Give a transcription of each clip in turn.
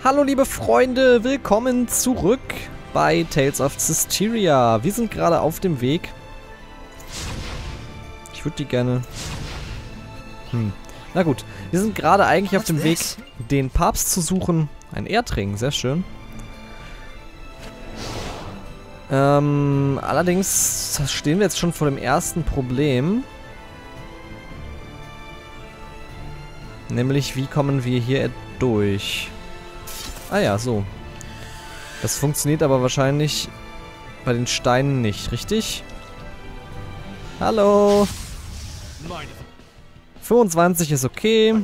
Hallo liebe Freunde, willkommen zurück bei Tales of Zestiria. Wir sind gerade auf dem Weg. Ich würde die gerne... Na gut, wir sind gerade eigentlich auf dem Weg, den Papst zu suchen. Ein Erdring, sehr schön. Allerdings stehen wir jetzt schon vor dem ersten Problem. Nämlich, wie kommen wir hier durch? Ah ja, so. Das funktioniert aber wahrscheinlich bei den Steinen nicht, richtig? Hallo! 25 ist okay.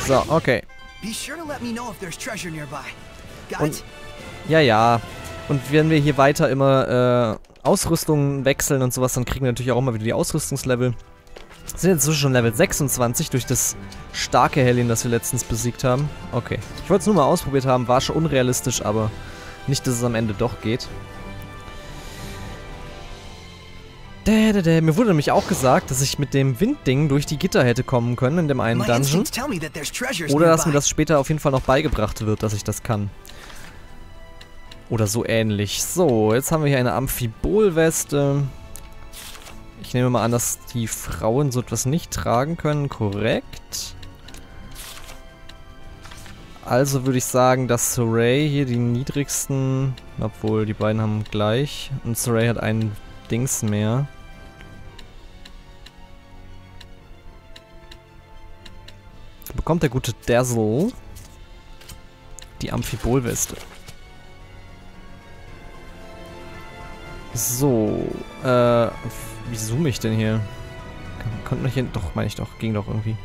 So, okay. Und, ja. Und wenn wir hier weiter immer Ausrüstungen wechseln und sowas, dann kriegen wir natürlich auch immer wieder die Ausrüstungslevel. Wir sind jetzt schon Level 26 durch das starke Hellion, das wir letztens besiegt haben. Okay. Ich wollte es nur mal ausprobiert haben, war schon unrealistisch, aber nicht, dass es am Ende doch geht. Mir wurde nämlich auch gesagt, dass ich mit dem Windding durch die Gitter hätte kommen können in dem einen Dungeon. Oder dass mir das später auf jeden Fall noch beigebracht wird, dass ich das kann. Oder so ähnlich. So, jetzt haben wir hier eine Amphibolweste. Ich nehme mal an, dass die Frauen so etwas nicht tragen können. Korrekt. Also würde ich sagen, dass Sorey hier die niedrigsten... Obwohl, die beiden haben gleich. Und Sorey hat einen Dings mehr. Bekommt der gute Dazzle die Amphibolweste. So, wie zoome ich denn hier? Konnte man hier... Doch, meine ich doch. Ging doch irgendwie.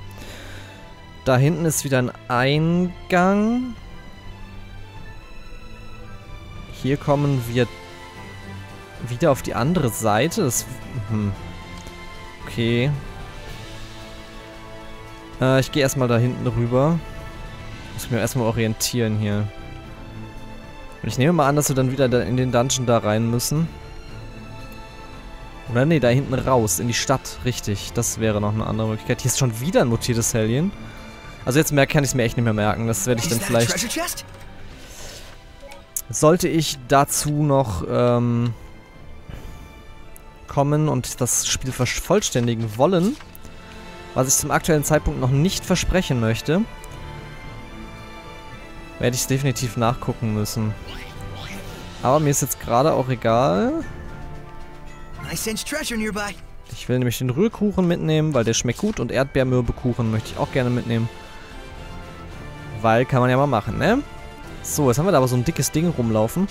Da hinten ist wieder ein Eingang. Hier kommen wir wieder auf die andere Seite. Das... Okay. Ich gehe erstmal da hinten rüber. Muss mich erstmal orientieren hier. Und ich nehme mal an, dass wir dann wieder in den Dungeon da rein müssen. Oder nee, da hinten raus, in die Stadt. Richtig, das wäre noch eine andere Möglichkeit. Hier ist schon wieder ein mutiertes Hellion. Also jetzt kann ich es mir echt nicht mehr merken. Das werde ich dann vielleicht... Sollte ich dazu noch kommen und das Spiel vervollständigen wollen, was ich zum aktuellen Zeitpunkt noch nicht versprechen möchte, werde ich es definitiv nachgucken müssen. Aber mir ist jetzt gerade auch egal. Ich will nämlich den Rührkuchen mitnehmen, weil der schmeckt gut, und Erdbeermürbekuchen möchte ich auch gerne mitnehmen. Weil kann man ja mal machen, ne? So, jetzt haben wir da aber so ein dickes Ding rumlaufen.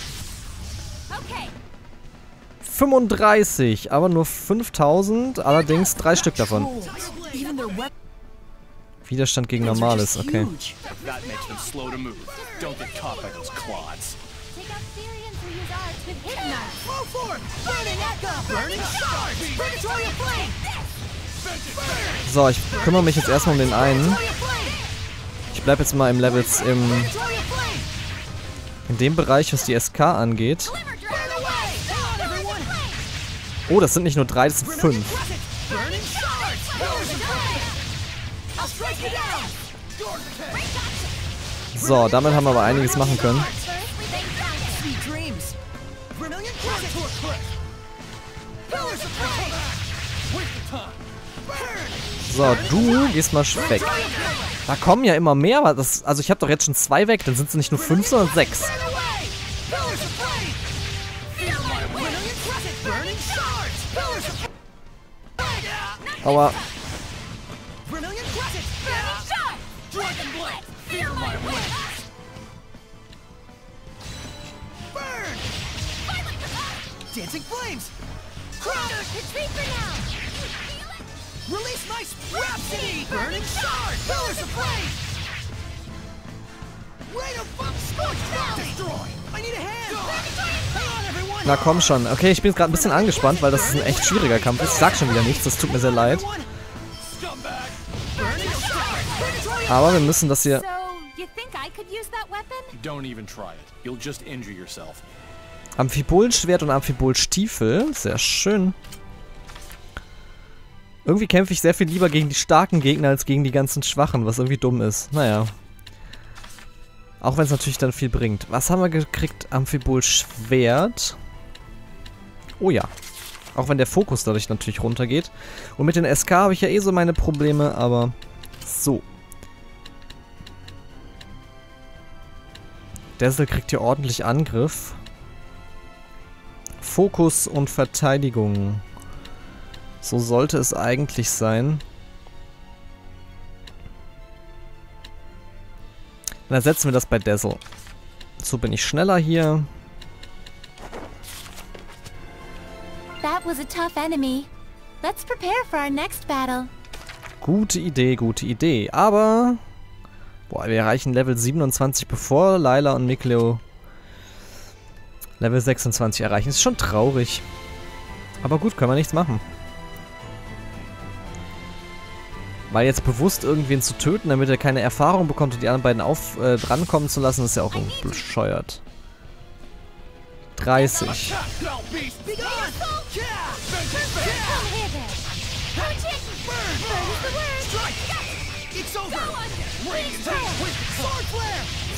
35, aber nur 5000, allerdings 3 Stück davon. Widerstand gegen Normales, okay. So, ich kümmere mich jetzt erstmal um den einen. Ich bleibe jetzt mal im Levels in dem Bereich, was die SK angeht. Oh, das sind nicht nur 3, das sind 5. So, damit haben wir aber einiges machen können. So, du gehst mal weg. Da kommen ja immer mehr, aber das, also ich habe doch jetzt schon 2 weg, dann sind es nicht nur 5, sondern 6. Aber... Na komm schon. Okay, ich bin gerade ein bisschen angespannt, weil das ein echt schwieriger Kampf ist. Ich sag schon wieder nichts, das tut mir sehr leid. Aber wir müssen das hier... Amphibolschwert und Amphibolstiefel. Sehr schön. Irgendwie kämpfe ich sehr viel lieber gegen die starken Gegner als gegen die ganzen Schwachen, was irgendwie dumm ist. Naja. Auch wenn es natürlich dann viel bringt. Was haben wir gekriegt? Amphibolschwert. Oh ja. Auch wenn der Fokus dadurch natürlich runtergeht. Und mit den SK habe ich ja eh so meine Probleme, aber so. Dazzle kriegt hier ordentlich Angriff. Fokus und Verteidigung. So sollte es eigentlich sein. Dann ersetzen wir das bei Dazzle. So bin ich schneller hier. That was a tough enemy. Let's prepare for our next battle. Gute Idee, gute Idee. Aber boah, wir erreichen Level 27, bevor Layla und Mikleo Level 26 erreichen. Ist schon traurig. Aber gut, können wir nichts machen. Weil jetzt bewusst irgendwen zu töten, damit er keine Erfahrung bekommt und die anderen beiden drankommen zu lassen, ist ja auch bescheuert. 30.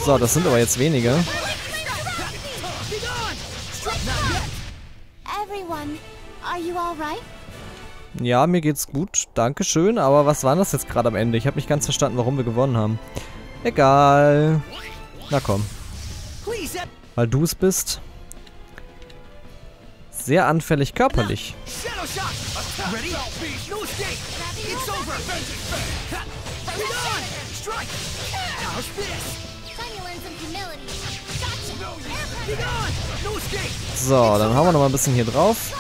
So, das sind aber jetzt wenige. Everyone, are you all right? Ja, mir geht's gut. Dankeschön. Aber was war das jetzt gerade am Ende? Ich habe nicht ganz verstanden, warum wir gewonnen haben. Egal. Na komm. Weil du es bist. Sehr anfällig körperlich. So, dann hauen wir noch mal ein bisschen hier drauf.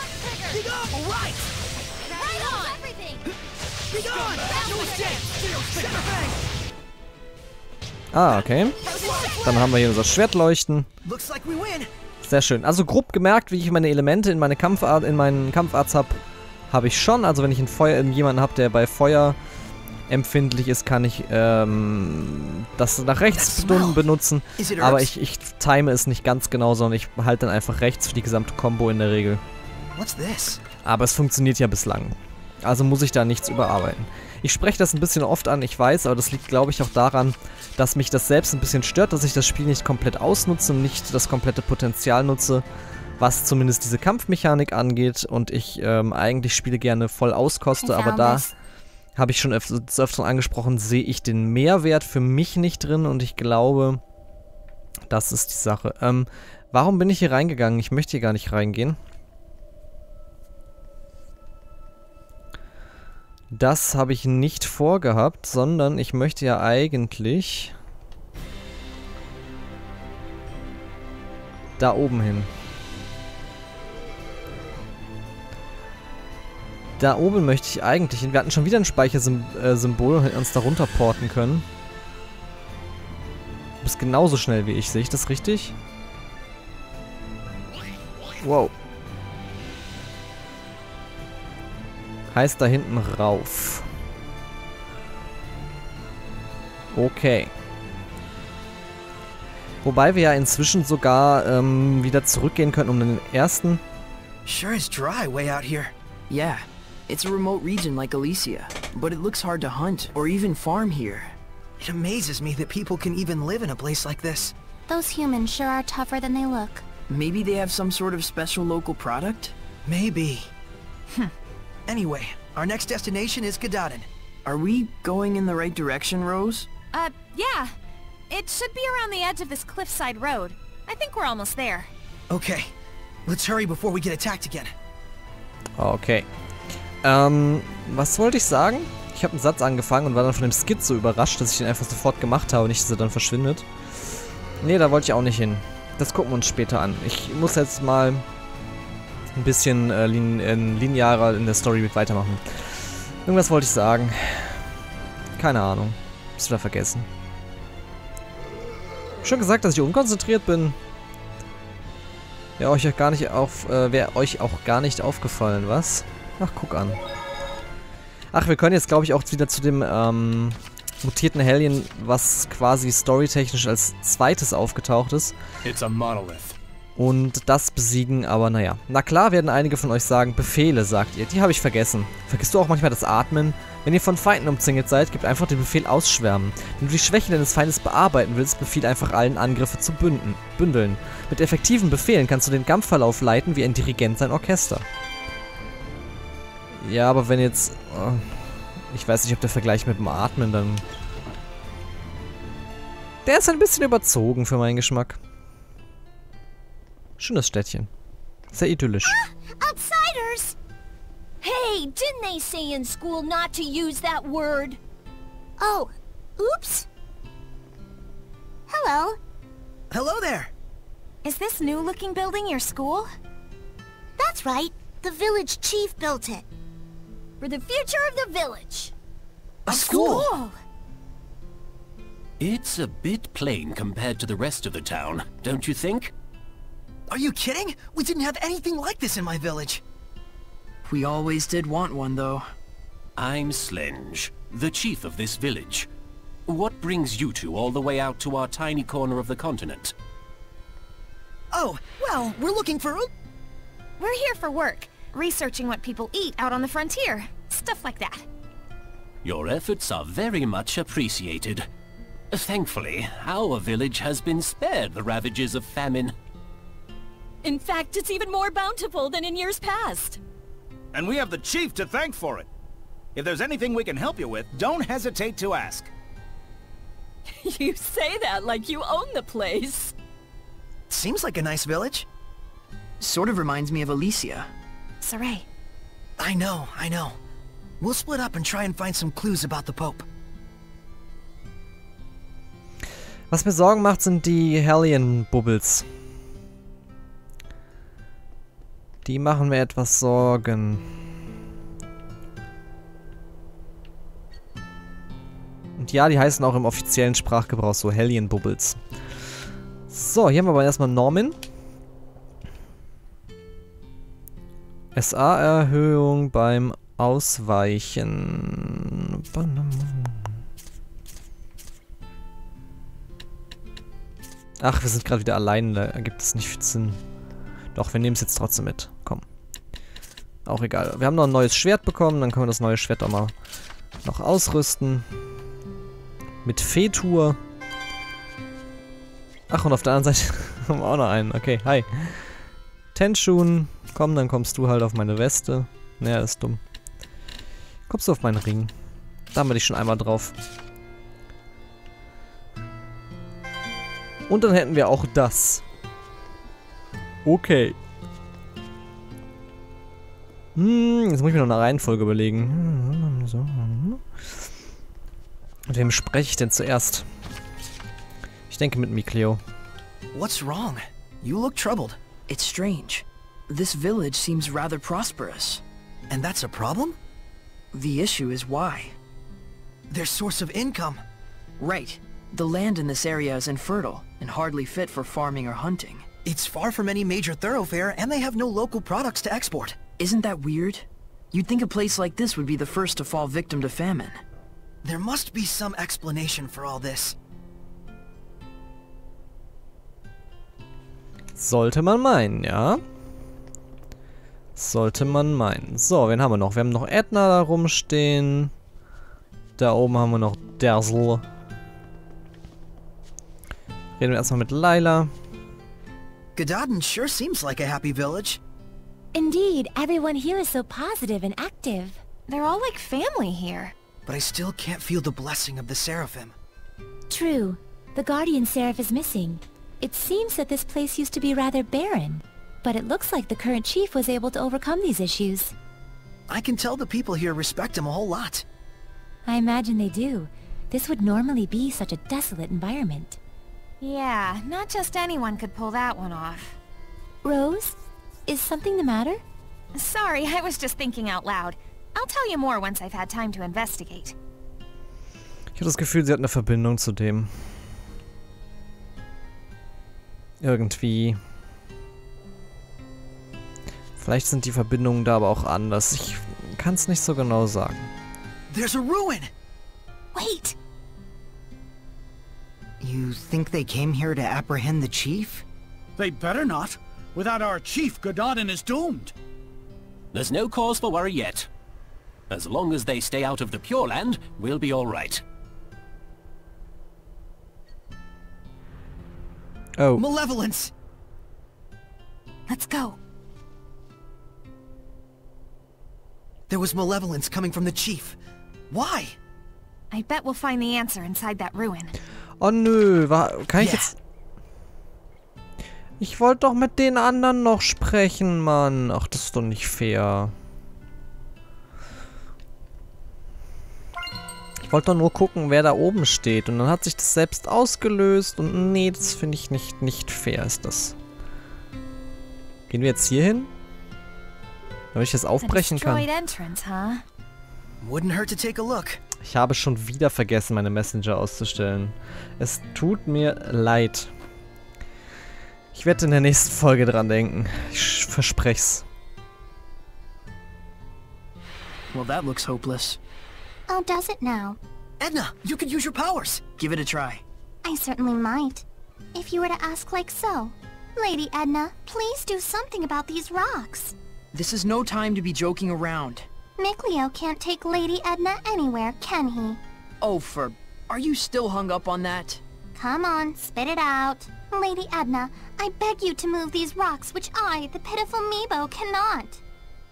Ah, okay. Dann haben wir hier unser Schwert leuchten. Sehr schön. Also grob gemerkt, wie ich meine Elemente in meinen Kampfarts habe ich schon. Also wenn ich jemanden habe, der bei Feuer empfindlich ist, kann ich das nach rechts benutzen. Aber ich time es nicht ganz genau, sondern ich halte dann einfach rechts für die gesamte Combo in der Regel. Aber es funktioniert ja bislang. Also muss ich da nichts überarbeiten. Ich spreche das ein bisschen oft an, ich weiß, aber das liegt, glaube ich, auch daran, dass mich das selbst ein bisschen stört, dass ich das Spiel nicht komplett ausnutze und nicht das komplette Potenzial nutze, was zumindest diese Kampfmechanik angeht. Und ich eigentlich Spiele gerne voll auskoste, aber da habe ich schon öfter angesprochen, sehe ich den Mehrwert für mich nicht drin und ich glaube, das ist die Sache. Warum bin ich hier reingegangen? Ich möchte hier gar nicht reingehen. Das habe ich nicht vorgehabt, sondern ich möchte ja eigentlich da oben hin. Da oben möchte ich eigentlich hin. Wir hatten schon wieder ein Speichersymbol und hätten uns da runter porten können. Du bist genauso schnell wie ich, sehe ich das richtig? Wow. Heißt da hinten rauf. Okay. Wobei wir ja inzwischen sogar wieder zurückgehen können, um den ersten... Sure is dry way out here. Yeah, it's a remote region like Elysia, but it looks hard to hunt or even farm here. It amazes me that people can even live in a place like this. Those humans sure are tougher than they look. Maybe they have some sort of special local product? Maybe. Anyway, our next destination is Daten. Are we going in the right direction, Rose? Yeah. It should be around the edge of this cliffside road. I think we're almost there. Okay. Let's hurry before we get attacked again. Okay. Was wollte ich sagen? Ich habe einen Satz angefangen und war dann von dem Skit so überrascht, dass ich den einfach sofort gemacht habe, nicht, dass er dann verschwindet. Nee, da wollte ich auch nicht hin. Das gucken wir uns später an. Ich muss jetzt mal ein bisschen linearer in der Story weitermachen. Irgendwas wollte ich sagen. Keine Ahnung. Hab's wieder vergessen. Schon gesagt, dass ich unkonzentriert bin. Wäre euch auch gar nicht aufgefallen, was? Ach, guck an. Ach, wir können jetzt, glaube ich, auch wieder zu dem mutierten Hellion, was quasi storytechnisch als zweites aufgetaucht ist. It's a monolith. Und das besiegen, aber naja. Na klar werden einige von euch sagen, Befehle, sagt ihr. Die habe ich vergessen. Vergisst du auch manchmal das Atmen? Wenn ihr von Feinden umzingelt seid, gebt einfach den Befehl Ausschwärmen. Wenn du die Schwäche deines Feindes bearbeiten willst, befiehl einfach allen Angriffe zu bündeln. Mit effektiven Befehlen kannst du den Kampfverlauf leiten wie ein Dirigent sein Orchester. Ja, aber wenn jetzt... ich weiß nicht, ob der Vergleich mit dem Atmen dann... Der ist ein bisschen überzogen für meinen Geschmack. Schönes Städtchen. Sehr idyllisch. Outsiders! Hey, didn't they say in school not to use that word? Oh, oops. Hello. Hello there. Is this new-looking building your school? That's right. The village chief built it. For the future of the village. A school? It's a bit plain compared to the rest of the town, don't you think? Are you kidding? We didn't have anything like this in my village. We always did want one, though. I'm Slenge, the chief of this village. What brings you two all the way out to our tiny corner of the continent? Oh, well, we're looking for... We're here for work, researching what people eat out on the frontier. Stuff like that. Your efforts are very much appreciated. Thankfully, our village has been spared the ravages of famine. In fact, it's even more bountiful than in years past. And we have the chief to thank for it. If there's anything we can help you with, don't hesitate to ask. You say that like you own the place. Seems like a nice village. Sort of reminds me of Elysia. Sorey. I know. We'll split up and try and find some clues about the Pope. Was mir Sorgen macht, sind die Hellion-Bubbles. Die machen mir etwas Sorgen. Und ja, die heißen auch im offiziellen Sprachgebrauch so Hellion-Bubbles. So, hier haben wir aber erstmal Norman. SA-Erhöhung beim Ausweichen. Ach, wir sind gerade wieder allein, da ergibt es nicht viel Sinn. Doch, wir nehmen es jetzt trotzdem mit. Komm. Auch egal. Wir haben noch ein neues Schwert bekommen, dann können wir das neue Schwert auch mal noch ausrüsten. Mit Fetur. Ach, und auf der anderen Seite haben wir auch noch einen. Okay, hi. Tenshun. Komm, dann kommst du halt auf meine Weste. Naja, ist dumm. Kommst du auf meinen Ring. Da haben wir dich schon einmal drauf. Und dann hätten wir auch das. Okay. Jetzt muss ich mir noch eine Reihenfolge überlegen. So. Mit wem spreche ich denn zuerst? Ich denke mit Mikleo. What's wrong? You look troubled. It's strange. This village seems rather prosperous. And that's a problem? The issue is why. Their source of income. Right. The land in this area is infertile and hardly fit for farming or hunting. It's far from any major thoroughfare, and they have no local products to export. Isn't that weird? You'd think a place like this would be the first to fall victim to famine. There must be some explanation for all this. Sollte man meinen, ja? Sollte man meinen. So, wen haben wir noch? Wir haben noch Edna da rumstehen. Da oben haben wir noch Dersel. Reden wir erstmal mit Layla. Daten sure seems like a happy village. Indeed, everyone here is so positive and active. They're all like family here. But I still can't feel the blessing of the Seraphim. True. The guardian seraph is missing. It seems that this place used to be rather barren. But it looks like the current chief was able to overcome these issues. I can tell the people here respect him a whole lot. I imagine they do. This would normally be such a desolate environment. Yeah, not just anyone could pull that one off. Rose? Is something the matter? Sorry, I was just thinking out loud. I'll tell you more once I've had time to investigate. Ich habe das Gefühl, sie hat eine Verbindung zu dem. Irgendwie. Vielleicht sind die Verbindungen da aber auch anders. Ich kann es nicht so genau sagen. There's a ruin! Wait! You think they came here to apprehend the chief? They better not. Without our chief, Gododin is doomed. There's no cause for worry yet. As long as they stay out of the Pure Land, we'll be all right. Oh. Malevolence! Let's go. There was malevolence coming from the chief. Why? I bet we'll find the answer inside that ruin. Oh nö, kann ich Yeah. jetzt... Ich wollte doch mit den anderen noch sprechen, Mann. Ach, das ist doch nicht fair. Ich wollte doch nur gucken, wer da oben steht. Und dann hat sich das selbst ausgelöst. Und nee, das finde ich nicht fair, ist das. Gehen wir jetzt hier hin? Damit ich das aufbrechen kann. Entrance, huh? Wouldn't hurt to take a look. Ich habe schon wieder vergessen, meine Messenger auszustellen. Es tut mir leid. Ich werde in der nächsten Folge dran denken. Ich versprech's. Well, that looks hopeless. Oh, does it now? Edna, you could use your powers. Give it a try. I certainly might. If you were to ask like so. Lady Edna, please do something about these rocks. This is no time to be joking around. Mikleo can't take Lady Edna anywhere, can he? Oh, are you still hung up on that? Come on, spit it out. Lady Edna, I beg you to move these rocks which I, the pitiful Meebo, cannot.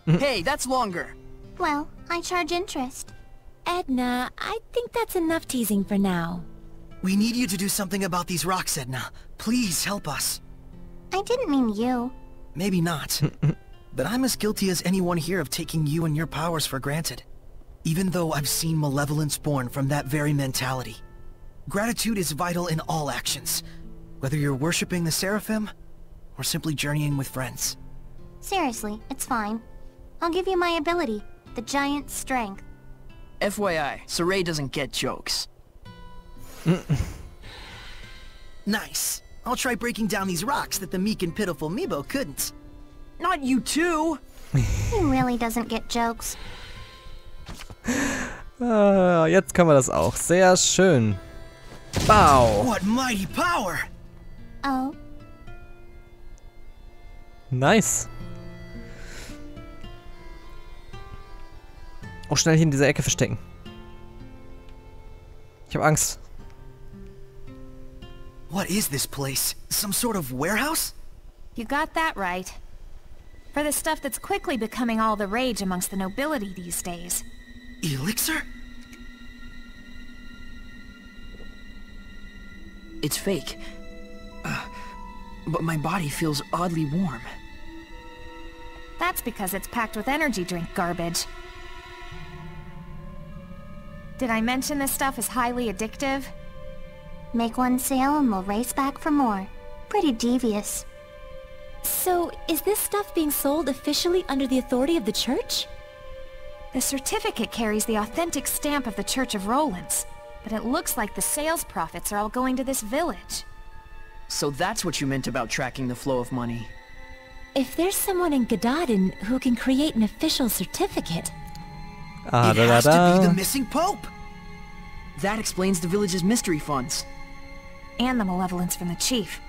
Hey, that's longer. Well, I charge interest. Edna, I think that's enough teasing for now. We need you to do something about these rocks, Edna. Please help us. I didn't mean you. Maybe not. But I'm as guilty as anyone here of taking you and your powers for granted. Even though I've seen malevolence born from that very mentality. Gratitude is vital in all actions. Whether you're worshipping the Seraphim, or simply journeying with friends. Seriously, it's fine. I'll give you my ability, the giant strength. FYI, Sorey doesn't get jokes. Nice. I'll try breaking down these rocks that the meek and pitiful Meebo couldn't. Not you too! He really doesn't get jokes. Jetzt können wir das auch. Sehr schön. Wow. What mighty power! Oh, Nice. Auch schnell hier in dieser Ecke verstecken. Ich habe Angst. What is this place? Some sort of warehouse? You got that right. For the stuff that's quickly becoming all the rage amongst the nobility these days. Elixir? It's fake. But my body feels oddly warm. That's because it's packed with energy drink garbage. Did I mention this stuff is highly addictive? make one sale and we'll race back for more. Pretty devious. So, is this stuff being sold officially under the authority of the church? The certificate carries the authentic stamp of the Church of Rollins, but it looks like the sales profits are all going to this village. So that's what you meant about tracking the flow of money. If there's someone in Gododin who can create an official certificate... It has to be the missing Pope! That explains the village's mystery funds. And the malevolence from the chief.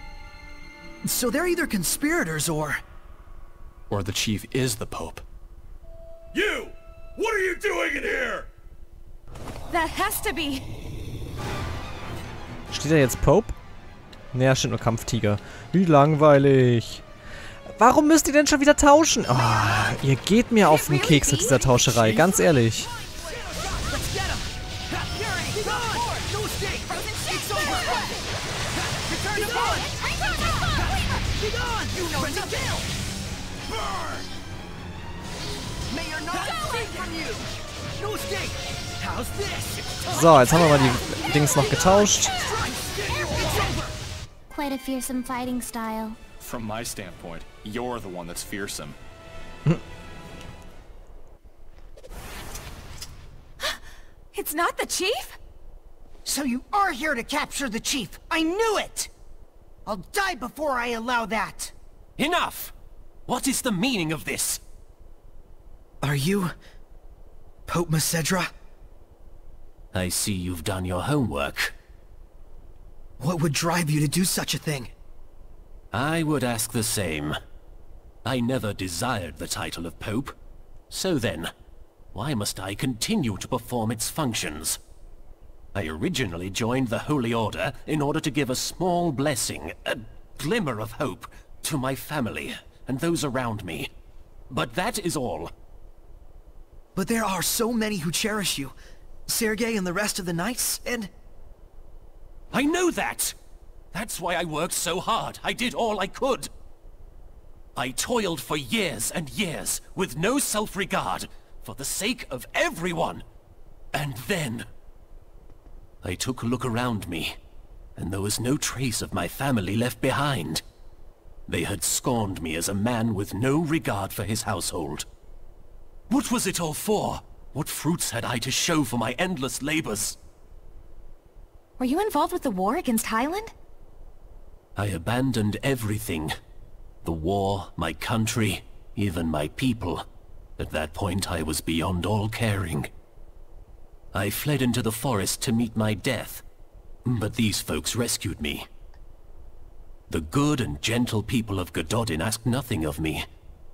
So they're either conspirators or the chief is the Pope. You! What are you doing in here? That has to be... Steht da jetzt Pope? Ne, da steht nur Kampftiger. Wie langweilig. Warum müsst ihr denn schon wieder tauschen? Oh, ihr geht mir auf den Keks mit dieser Tauscherei, ganz ehrlich. So, jetzt haben wir mal die Dings noch getauscht. Quite a fearsome fighting style. From my standpoint, you're the one that's fearsome. It's not the chief? So you are here to capture the chief! I knew it! I'll die before I allow that! Enough! What is the meaning of this? Are you... Pope Macedra? I see you've done your homework. What would drive you to do such a thing? I would ask the same. I never desired the title of Pope. So then, why must I continue to perform its functions? I originally joined the Holy Order in order to give a small blessing, a glimmer of hope, to my family and those around me. But that is all. But there are so many who cherish you. Sergei and the rest of the Knights, and... I know that! That's why I worked so hard. I did all I could. I toiled for years and years, with no self-regard, for the sake of everyone. And then... I took a look around me, and there was no trace of my family left behind. They had scorned me as a man with no regard for his household. What was it all for? What fruits had I to show for my endless labors? Were you involved with the war against Highland? I abandoned everything. The war, my country, even my people. At that point I was beyond all caring. I fled into the forest to meet my death, but these folks rescued me. The good and gentle people of Gododin asked nothing of me,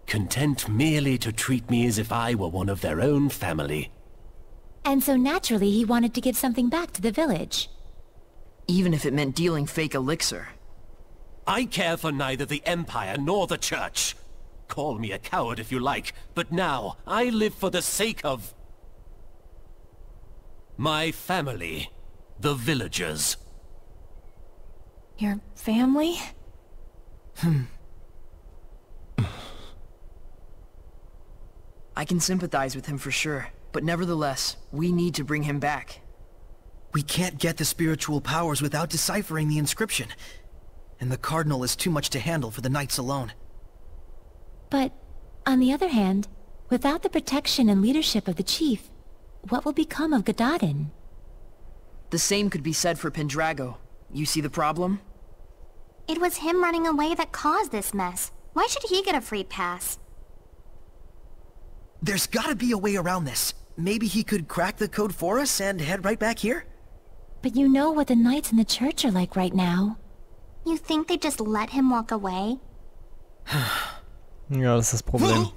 content merely to treat me as if I were one of their own family. And so naturally he wanted to give something back to the village. Even if it meant dealing fake elixir. I care for neither the Empire nor the Church. Call me a coward if you like, but now I live for the sake of... my family, the villagers. Your family? I can sympathize with him for sure, but nevertheless, we need to bring him back. We can't get the spiritual powers without deciphering the inscription. And the Cardinal is too much to handle for the Knights alone. But, on the other hand, without the protection and leadership of the Chief, what will become of Gododin? The same could be said for Pendrago. You see the problem? It was him running away that caused this mess. Why should he get a free pass? There's gotta be a way around this. Maybe he could crack the code for us and head right back here? But you know what the Knights in the Church are like right now. You think they just let him walk away? Ja, das ist das Problem.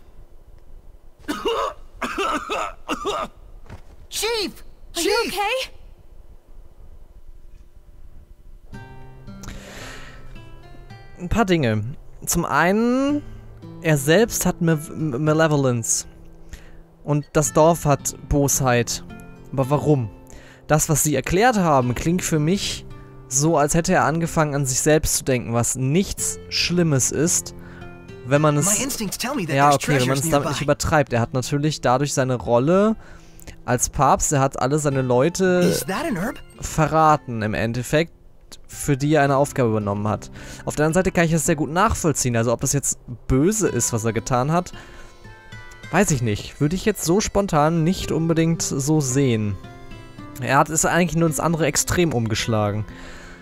Chief! Are you okay? Ein paar Dinge. Zum einen, er selbst hat Malevolence. Und das Dorf hat Bosheit. Aber warum? Das, was sie erklärt haben, klingt für mich so, als hätte er angefangen, an sich selbst zu denken, was nichts Schlimmes ist, wenn man es... Ja, okay, wenn man es damit nicht übertreibt. Er hat natürlich dadurch seine Rolle als Papst, er hat alle seine Leute verraten im Endeffekt, für die er eine Aufgabe übernommen hat. Auf der anderen Seite kann ich das sehr gut nachvollziehen. Also ob das jetzt böse ist, was er getan hat, weiß ich nicht. Würde ich jetzt so spontan nicht unbedingt so sehen. Er ist eigentlich nur ins andere Extrem umgeschlagen.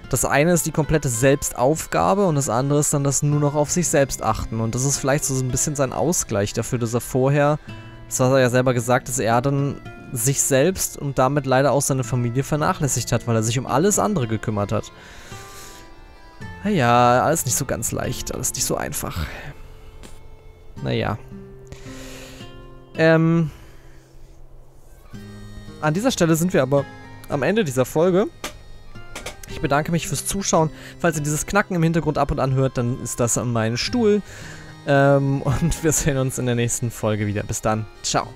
Das eine ist die komplette Selbstaufgabe und das andere ist dann das nur noch auf sich selbst achten. Und das ist vielleicht so ein bisschen sein Ausgleich dafür, dass er vorher, das hat er ja selber gesagt, dass er dann sich selbst und damit leider auch seine Familie vernachlässigt hat, weil er sich um alles andere gekümmert hat. Naja, alles nicht so ganz leicht, alles nicht so einfach. Naja. An dieser Stelle sind wir aber am Ende dieser Folge. Ich bedanke mich fürs Zuschauen. Falls ihr dieses Knacken im Hintergrund ab und an hört, dann ist das mein Stuhl. Und wir sehen uns in der nächsten Folge wieder. Bis dann. Ciao.